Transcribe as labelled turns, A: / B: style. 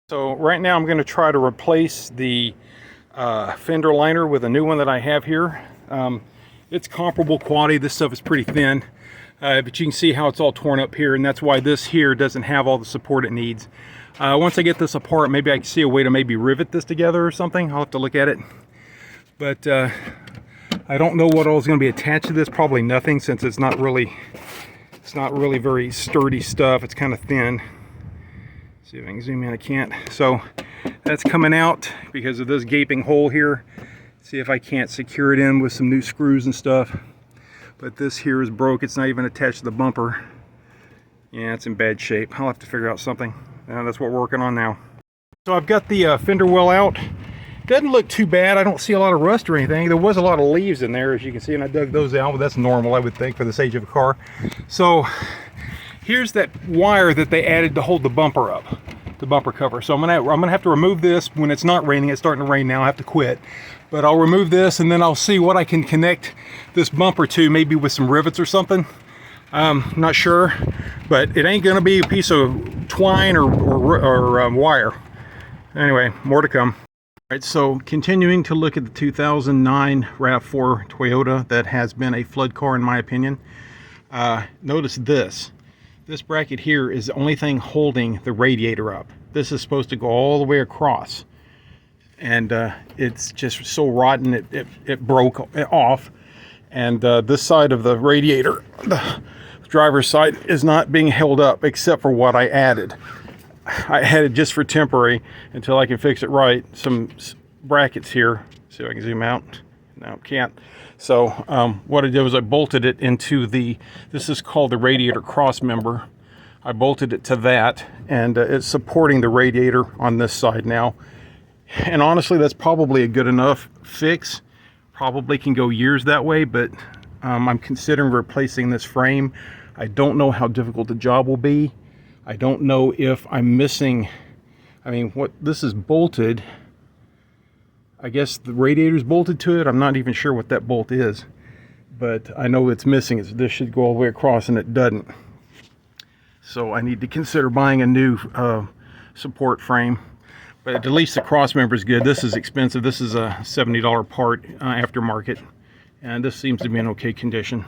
A: So right now I'm going to try to replace the fender liner with a new one that I have here. It's comparable quality. This stuff is pretty thin, but you can see how it's all torn up here, and that's why this here doesn't have all the support it needs. Once I get this apart, maybe I can see a way to maybe rivet this together or something. I'll have to look at it. But I don't know what all is going to be attached to this. Probably nothing, since it's not really very sturdy stuff. It's kind of thin. See if I can zoom in. I can't. So that's coming out because of this gaping hole here. See if I can't secure it in with some new screws and stuff. But this here is broke. It's not even attached to the bumper. Yeah, it's in bad shape. I'll have to figure out something. That's what we're working on now. So I've got the fender well out. Doesn't look too bad. I don't see a lot of rust or anything. There was a lot of leaves in there, as you can see, and I dug those out, but that's normal, I would think, for this age of a car. So here's that wire that they added to hold the bumper up, the bumper cover. So I'm gonna have to remove this when it's not raining. It's starting to rain now. I have to quit, but I'll remove this, and then I'll see what I can connect this bumper to, maybe with some rivets or something. Not sure, but it ain't gonna be a piece of twine or wire. Anyway, more to come. All right, so continuing to look at the 2009 RAV4 Toyota that has been a flood car in my opinion. Notice this bracket here is the only thing holding the radiator up. This is supposed to go all the way across, and it's just so rotten it broke off. And this side of the radiator, the driver's side, is not being held up except for what I added. I had it just for temporary until I can fix it right. Some brackets here. See if I can zoom out. No, can't. So what I did was I bolted it into this is called the radiator cross member. I bolted it to that, and it's supporting the radiator on this side now. And honestly, that's probably a good enough fix. Probably can go years that way, but I'm considering replacing this frame. I don't know how difficult the job will be. I don't know if I'm missing, I mean, this is bolted. I guess the radiator's bolted to it. I'm not even sure what that bolt is, but I know it's missing. This should go all the way across, and it doesn't. So I need to consider buying a new support frame, but at least the cross member is good. This is expensive. This is a $70 part aftermarket, and this seems to be in okay condition.